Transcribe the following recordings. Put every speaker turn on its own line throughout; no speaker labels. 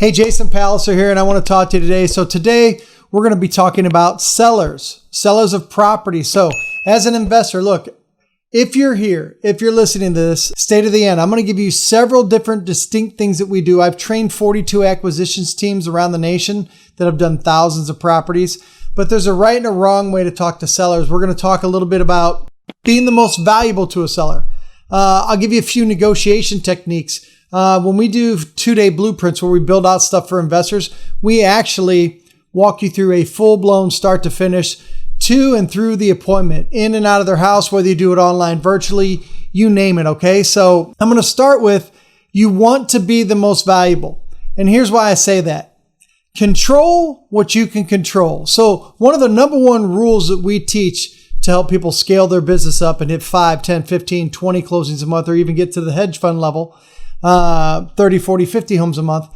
Hey, Jason Palliser here, and I want to talk to you today. So today we're going to be talking about sellers of property. So as an investor, look, if you're here, if you're listening to this, stay to the end. I'm going to give you several different distinct things that we do. I've trained 42 acquisitions teams around the nation that have done thousands of properties, but there's a right and a wrong way to talk to sellers. We're going to talk a little bit about being the most valuable to a seller. I'll give you a few negotiation techniques. When we do 2-day blueprints where we build out stuff for investors, we actually walk you through a full-blown start to finish to and through the appointment, in and out of their house, whether you do it online, virtually, you name it, okay? So I'm going to start with, you want to be the most valuable. And here's why I say that. Control what you can control. So one of the number one rules that we teach to help people scale their business up and hit 5, 10, 15, 20 closings a month, or even get to the hedge fund level, 30, 40, 50 homes a month.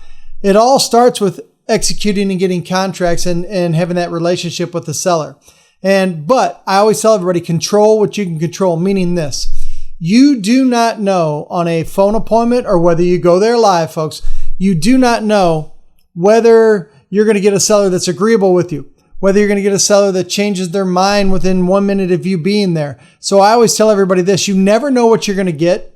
It all starts with executing and getting contracts and having that relationship with the seller. But I always tell everybody, control what you can control, meaning this. You do not know on a phone appointment or whether you go there live, folks, you do not know whether you're going to get a seller that's agreeable with you, whether you're going to get a seller that changes their mind within 1 minute of you being there. So I always tell everybody this, you never know what you're going to get.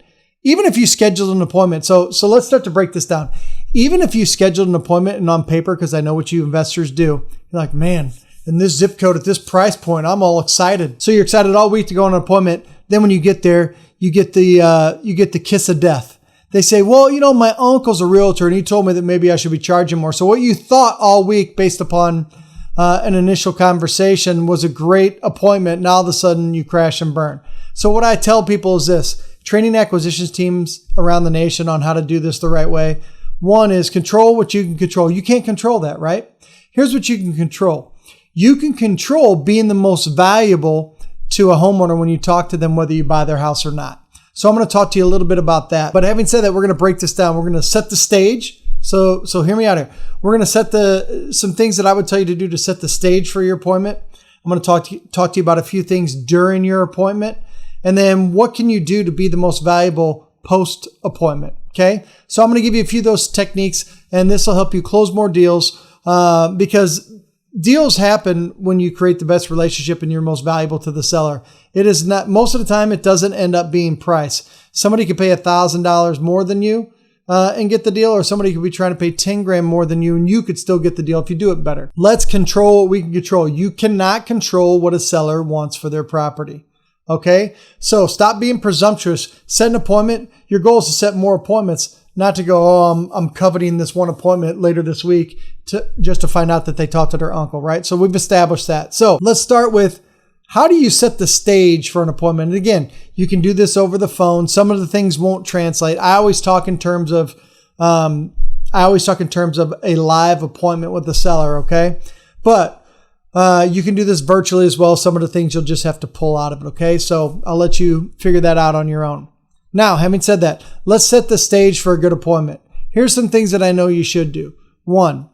Even if you scheduled an appointment. So let's start to break this down. Even if you scheduled an appointment and on paper, because I know what you investors do, you're like, man, in this zip code at this price point, I'm all excited. So you're excited all week to go on an appointment. Then when you get there, you get the kiss of death. They say, well, you know, my uncle's a realtor and he told me that maybe I should be charging more. So what you thought all week based upon an initial conversation was a great appointment. Now all of a sudden you crash and burn. So what I tell people is this. Training acquisitions teams around the nation on how to do this the right way. One is control what you can control. You can't control that, right? Here's what you can control. You can control being the most valuable to a homeowner when you talk to them, whether you buy their house or not. So I'm going to talk to you a little bit about that. But having said that, we're going to break this down. We're going to set the stage. So hear me out here. We're going to set some things that I would tell you to do to set the stage for your appointment. I'm going to talk to you about a few things during your appointment. And then what can you do to be the most valuable post-appointment? Okay. So I'm going to give you a few of those techniques, and this will help you close more deals because deals happen when you create the best relationship and you're most valuable to the seller. It is not, most of the time, it doesn't end up being price. Somebody could pay $1,000 more than you and get the deal, or somebody could be trying to pay 10 grand more than you and you could still get the deal if you do it better. Let's control what we can control. You cannot control what a seller wants for their property. Okay, so stop being presumptuous. Set an appointment. Your goal is to set more appointments, not to go, oh, I'm coveting this one appointment later this week just to find out that they talked to their uncle, right? So we've established that. So let's start with, how do you set the stage for an appointment? And again, you can do this over the phone. Some of the things won't translate. I always talk in terms of a live appointment with the seller. Okay, but you can do this virtually as well. Some of the things you'll just have to pull out of it. Okay. So I'll let you figure that out on your own. Now, having said that, let's set the stage for a good appointment. Here's some things that I know you should do. One,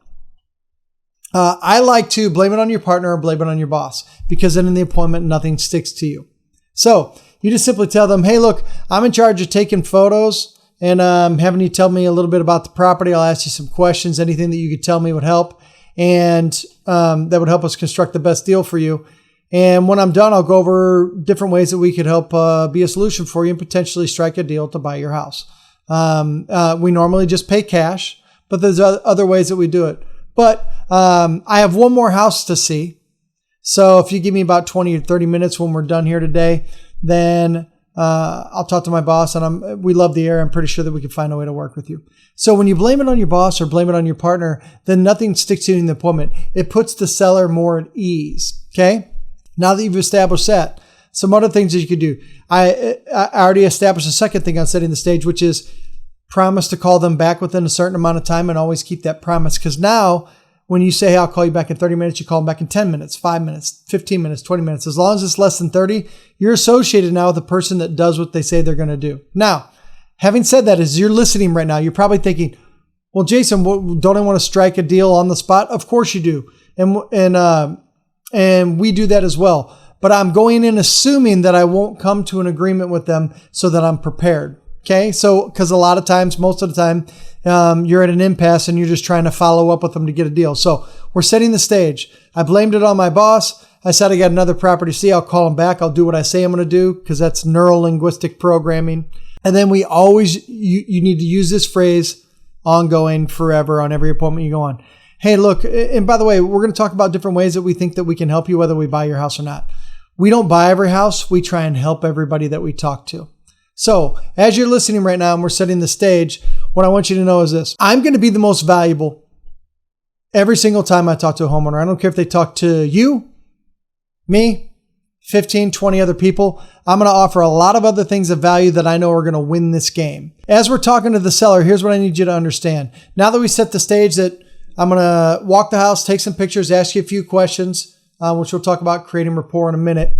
I like to blame it on your partner or blame it on your boss, because then in the appointment, nothing sticks to you. So you just simply tell them, hey, look, I'm in charge of taking photos and having you tell me a little bit about the property. I'll ask you some questions. Anything that you could tell me would help. And that would help us construct the best deal for you. And when I'm done, I'll go over different ways that we could help be a solution for you and potentially strike a deal to buy your house. We normally just pay cash, but there's other ways that we do it. But I have one more house to see. So if you give me about 20 or 30 minutes when we're done here today, then I'll talk to my boss, and we love the area. I'm pretty sure that we can find a way to work with you. So when you blame it on your boss or blame it on your partner, then nothing sticks to you in the appointment. It puts the seller more at ease. Okay. Now that you've established that, some other things that you could do. I already established a second thing on setting the stage, which is promise to call them back within a certain amount of time, and always keep that promise. Because now when you say, hey, I'll call you back in 30 minutes, you call them back in 10 minutes, 5 minutes, 15 minutes, 20 minutes. As long as it's less than 30, you're associated now with the person that does what they say they're going to do. Now, having said that, as you're listening right now, you're probably thinking, well, Jason, don't I want to strike a deal on the spot? Of course you do. And we do that as well. But I'm going in assuming that I won't come to an agreement with them so that I'm prepared. Okay. So, because a lot of times, most of the time, you're at an impasse and you're just trying to follow up with them to get a deal. So we're setting the stage. I blamed it on my boss. I said, I got another property to see. I'll call him back. I'll do what I say I'm going to do because that's neuro-linguistic programming. And then we always, you need to use this phrase ongoing forever on every appointment you go on. Hey, look, and by the way, we're going to talk about different ways that we think that we can help you, whether we buy your house or not. We don't buy every house. We try and help everybody that we talk to. So as you're listening right now and we're setting the stage, what I want you to know is this. I'm going to be the most valuable every single time I talk to a homeowner. I don't care if they talk to you, me, 15, 20 other people. I'm going to offer a lot of other things of value that I know are going to win this game. As we're talking to the seller, here's what I need you to understand. Now that we set the stage that I'm going to walk the house, take some pictures, ask you a few questions, which we'll talk about creating rapport in a minute.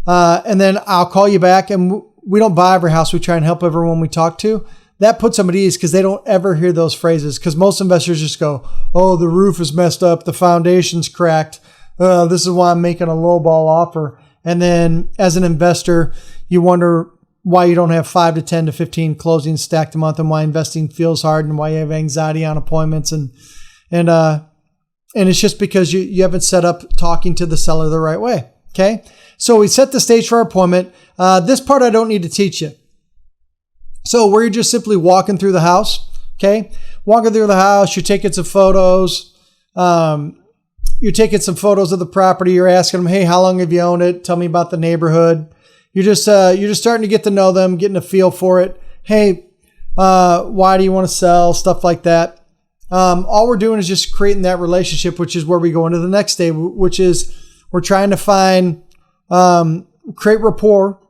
And then I'll call you back, and we don't buy every house. We try and help everyone we talk to. That puts them at ease because they don't ever hear those phrases, because most investors just go, oh, the roof is messed up. The foundation's cracked. This is why I'm making a lowball offer. And then as an investor, you wonder why you don't have 5 to 10 to 15 closings stacked a month, and why investing feels hard, and why you have anxiety on appointments. And it's just because you haven't set up talking to the seller the right way. Okay. So we set the stage for our appointment. This part I don't need to teach you. So we're just simply walking through the house. Okay. Walking through the house, you're taking some photos. You're taking some photos of the property. You're asking them, hey, how long have you owned it? Tell me about the neighborhood. You're just starting to get to know them, getting a feel for it. Hey, why do you want to sell? Stuff like that. All we're doing is just creating that relationship, which is where we go into the next day, which is we're trying to find, create rapport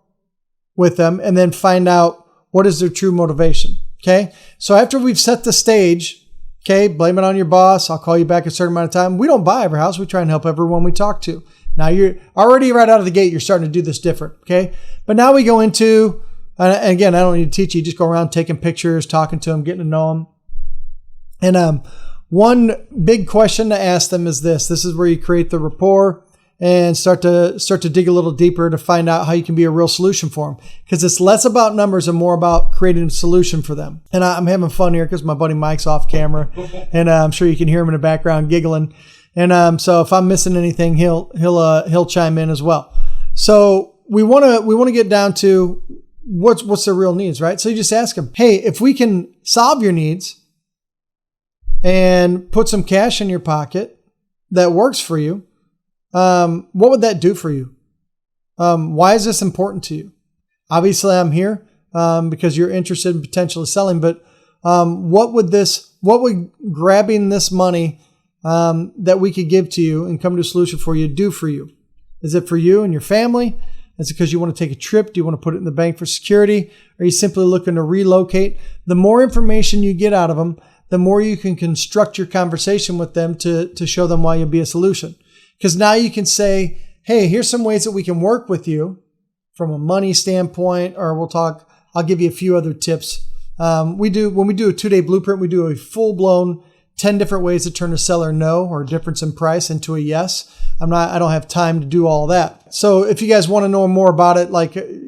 with them, and then find out what is their true motivation. Okay. So after we've set the stage, okay, blame it on your boss. I'll call you back a certain amount of time. We don't buy every house. We try and help everyone we talk to. Now you're already right out of the gate. You're starting to do this different. Okay. But now we go into, and again, I don't need to teach you. Just go around taking pictures, talking to them, getting to know them. And one big question to ask them is this. This is where you create the rapport and start to dig a little deeper to find out how you can be a real solution for them. Because it's less about numbers and more about creating a solution for them. And I'm having fun here because my buddy Mike's off camera, and I'm sure you can hear him in the background giggling. And so if I'm missing anything, he'll chime in as well. So we want to get down to what's their real needs, right? So you just ask them, hey, if we can solve your needs and put some cash in your pocket that works for you, what would that do for you? Why is this important to you? Obviously, I'm here because you're interested in potentially selling, but what would grabbing this money that we could give to you and come to a solution for you do for you? Is it for you and your family? Is it because you want to take a trip? Do you want to put it in the bank for security? Are you simply looking to relocate? The more information you get out of them, the more you can construct your conversation with them to show them why you'll be a solution. Because now you can say, hey, here's some ways that we can work with you from a money standpoint, or I'll give you a few other tips. When we do a 2-day blueprint, we do a full-blown 10 different ways to turn a seller no or difference in price into a yes. I don't have time to do all that. So if you guys want to know more about it,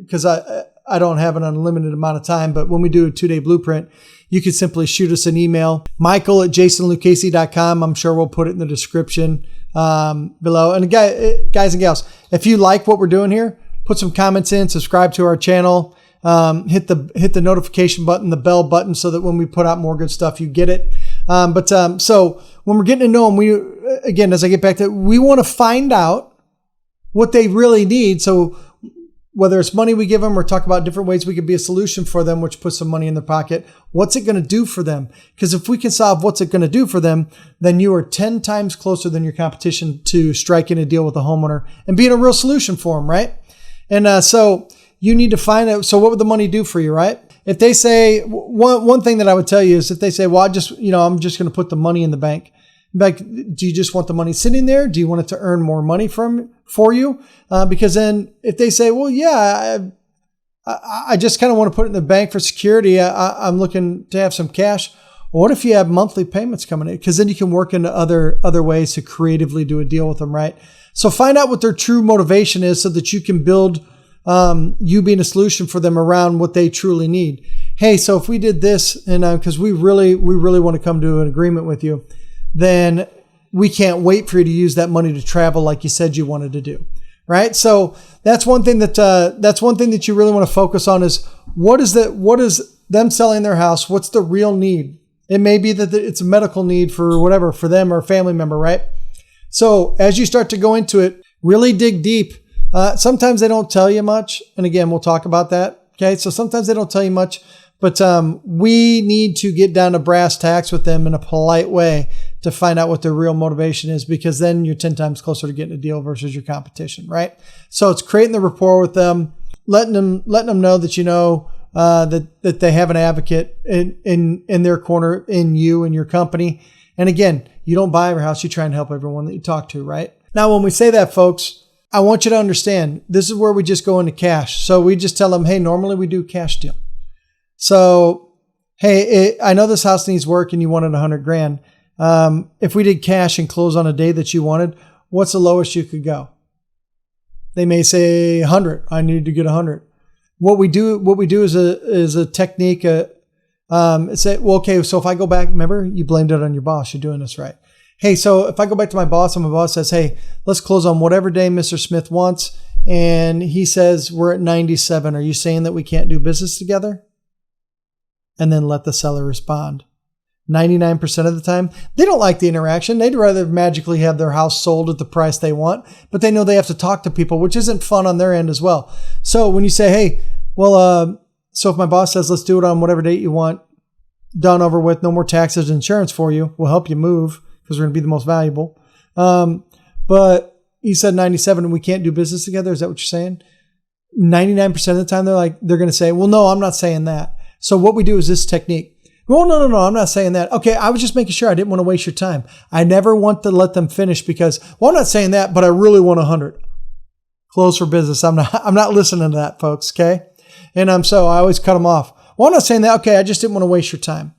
because I don't have an unlimited amount of time, but when we do a 2-day blueprint, you can simply shoot us an email, michael@jasonluchese.com. I'm sure we'll put it in the description below. And guys and gals, if you like what we're doing here, put some comments in, subscribe to our channel, hit the notification button, the bell button, so that when we put out more good stuff, you get it. So when we're getting to know them, again, as I get back to it, we want to find out what they really need. So whether it's money we give them or talk about different ways we could be a solution for them, which puts some money in their pocket, what's it going to do for them? Because if we can solve what's it going to do for them, then you are 10 times closer than your competition to striking a deal with a homeowner and being a real solution for them, right? And so you need to find out, so what would the money do for you, right? If they say, one thing that I would tell you is if they say, well, I'm just going to put the money in the bank. Like, do you just want the money sitting there? Do you want it to earn more money for you? Because then if they say, well, yeah, I just kind of want to put it in the bank for security. I'm looking to have some cash. Well, what if you have monthly payments coming in? Because then you can work into other ways to creatively do a deal with them, right? So find out what their true motivation is so that you can build you being a solution for them around what they truly need. hey, so if we did this, and because we really want to come to an agreement with you, then we can't wait for you to use that money to travel like you said you wanted to do, right? So that's one thing that you really want to focus on is what is them selling their house? What's the real need? It may be that it's a medical need for whatever, for them or a family member, right? So as you start to go into it, really dig deep. Sometimes they don't tell you much. And again, we'll talk about that. Okay. So sometimes they don't tell you much, but we need to get down to brass tacks with them in a polite way to find out what their real motivation is, because then you're 10 times closer to getting a deal versus your competition, right? So it's creating the rapport with them, letting them know that that they have an advocate in their corner, in you and your company. And again, you don't buy every house, you try and help everyone that you talk to, right? Now, when we say that, folks, I want you to understand, this is where we just go into cash. So we just tell them, hey, normally we do cash deal. So, hey, I know this house needs work and you wanted $100,000. If we did cash and close on a day that you wanted, what's the lowest you could go? They may say 100. I need to get 100. What we do is a technique. Say, well, okay, so if I go back, remember you blamed it on your boss. You're doing this right. Hey, so if I go back to my boss and my boss says, hey, let's close on whatever day Mr. Smith wants, and he says we're at 97, are you saying that we can't do business together? And then let the seller respond. 99% of the time, they don't like the interaction. They'd rather magically have their house sold at the price they want, but they know they have to talk to people, which isn't fun on their end as well. So when you say, hey, well, so if my boss says, let's do it on whatever date you want, done, over with, no more taxes, insurance for you, we'll help you move because we're going to be the most valuable. But he said 97 and we can't do business together. Is that what you're saying? 99% of the time, they're going to say, well, no, I'm not saying that. So what we do is this technique. Well, no, I'm not saying that. Okay, I was just making sure I didn't want to waste your time. I never want to let them finish because, well, I'm not saying that, but I really want 100. Close for business. I'm not listening to that, folks, okay? And so I always cut them off. Well, I'm not saying that. Okay, I just didn't want to waste your time.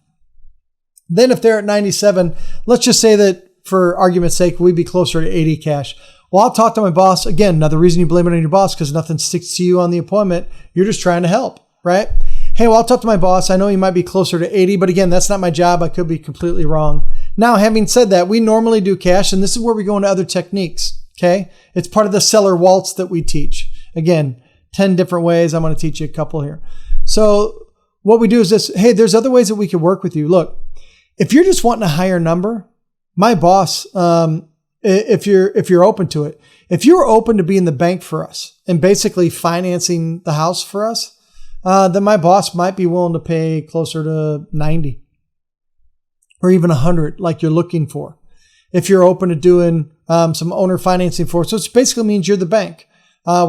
Then if they're at 97, let's just say that for argument's sake, we'd be closer to 80 cash. Well, I'll talk to my boss. Again, another reason you blame it on your boss because nothing sticks to you on the appointment. You're just trying to help, right? Hey, well, I'll talk to my boss. I know you might be closer to 80, but again, that's not my job. I could be completely wrong. Now, having said that, we normally do cash, and this is where we go into other techniques, okay? It's part of the seller waltz that we teach. Again, 10 different ways. I'm going to teach you a couple here. So what we do is this. Hey, there's other ways that we could work with you. Look, if you're just wanting a higher number, my boss, if you're open to it, if you're open to being the bank for us and basically financing the house for us, then my boss might be willing to pay closer to 90 or even 100 like you're looking for. If you're open to doing some owner financing for us. So it basically means you're the bank.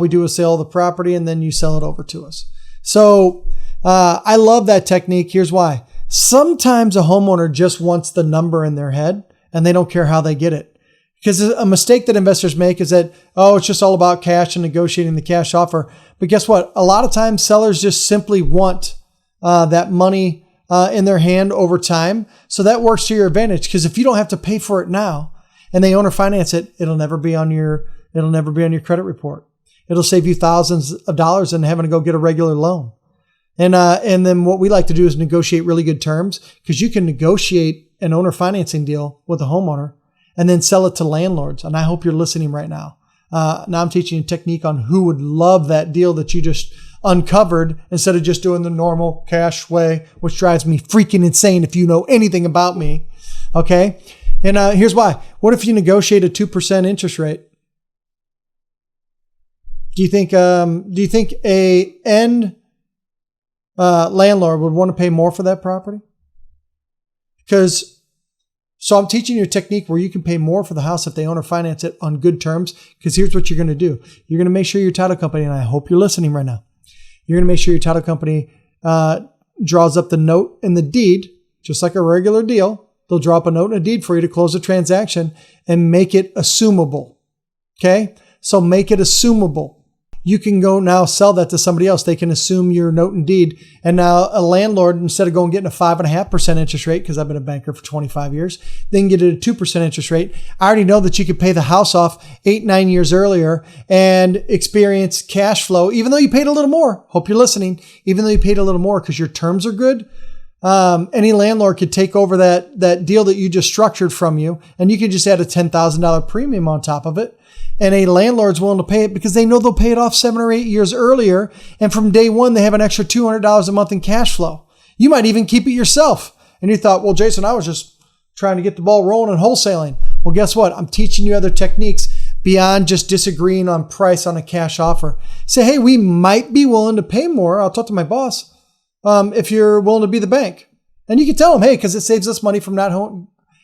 We do a sale of the property and then you sell it over to us. So I love that technique. Here's why. Sometimes a homeowner just wants the number in their head and they don't care how they get it. Because a mistake that investors make is that, oh, it's just all about cash and negotiating the cash offer. But guess what? A lot of times sellers just simply want that money in their hand over time. So that works to your advantage. Because if you don't have to pay for it now and they owner finance it, it'll never be on your credit report. It'll save you thousands of dollars in having to go get a regular loan. And then what we like to do is negotiate really good terms because you can negotiate an owner financing deal with a homeowner and then sell it to landlords. And I hope you're listening right now. Now I'm teaching you a technique on who would love that deal that you just uncovered instead of just doing the normal cash way, which drives me freaking insane if you know anything about me. Okay. And here's why. What if you negotiate a 2% interest rate? Do you think a end landlord would want to pay more for that property? So I'm teaching you a technique where you can pay more for the house if they own or finance it on good terms. Because here's what you're going to do. You're going to make sure your title company, and I hope you're listening right now, you're going to make sure your title company draws up the note and the deed, just like a regular deal. They'll draw up a note and a deed for you to close the transaction and make it assumable. Okay? So make it assumable. you can go now sell that to somebody else. They can assume your note and deed. And now a landlord, instead of going getting a 5.5% interest rate, because I've been a banker for 25 years, they can get it a 2% interest rate. I already know that you could pay the house off 8-9 years earlier and experience cash flow, even though you paid a little more. Hope you're listening. Even though you paid a little more because your terms are good. Any landlord could take over that deal that you just structured from you, and you could just add a $10,000 premium on top of it. And a landlord's willing to pay it because they know they'll pay it off 7 or 8 years earlier. And from day one, they have an extra $200 a month in cash flow. You might even keep it yourself. And you thought, well, Jason, I was just trying to get the ball rolling and wholesaling. Well, guess what? I'm teaching you other techniques beyond just disagreeing on price on a cash offer. Say, hey, we might be willing to pay more. I'll talk to my boss. If you're willing to be the bank. And you can tell them, hey, because it saves us money from not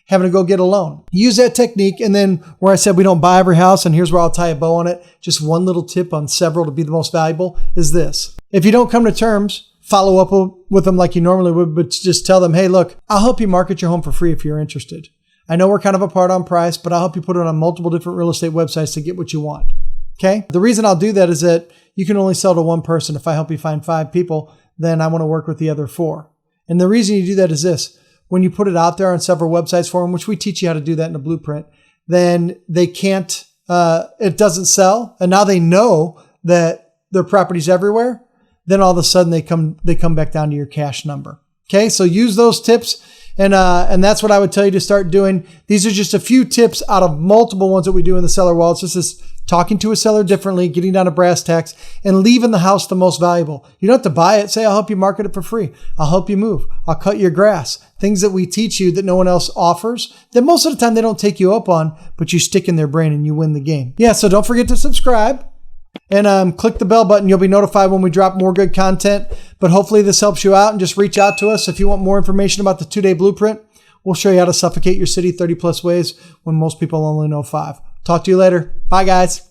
having to go get a loan. Use that technique. And then where I said we don't buy every house, and here's where I'll tie a bow on it. Just one little tip on several to be the most valuable is this. If you don't come to terms, follow up with them like you normally would, but just tell them, hey, look, I'll help you market your home for free if you're interested. I know we're kind of apart on price, but I'll help you put it on multiple different real estate websites to get what you want. Okay? The reason I'll do that is that you can only sell to one person. If I help you find 5 people, then I want to work with the other 4. And the reason you do that is this. When you put it out there on several websites for them, which we teach you how to do that in a blueprint, then they can't, it doesn't sell. And now they know that their property's everywhere. Then all of a sudden they come back down to your cash number. Okay. So use those tips. And that's what I would tell you to start doing. These are just a few tips out of multiple ones that we do in the seller wallet. It's just this talking to a seller differently, getting down to brass tacks, and leaving the house the most valuable. You don't have to buy it. Say, I'll help you market it for free. I'll help you move. I'll cut your grass. Things that we teach you that no one else offers, that most of the time they don't take you up on, but you stick in their brain and you win the game. Yeah, so don't forget to subscribe and click the bell button. You'll be notified when we drop more good content. But hopefully this helps you out, and just reach out to us if you want more information about the 2-day blueprint. We'll show you how to suffocate your city 30 plus ways when most people only know 5. Talk to you later. Bye, guys.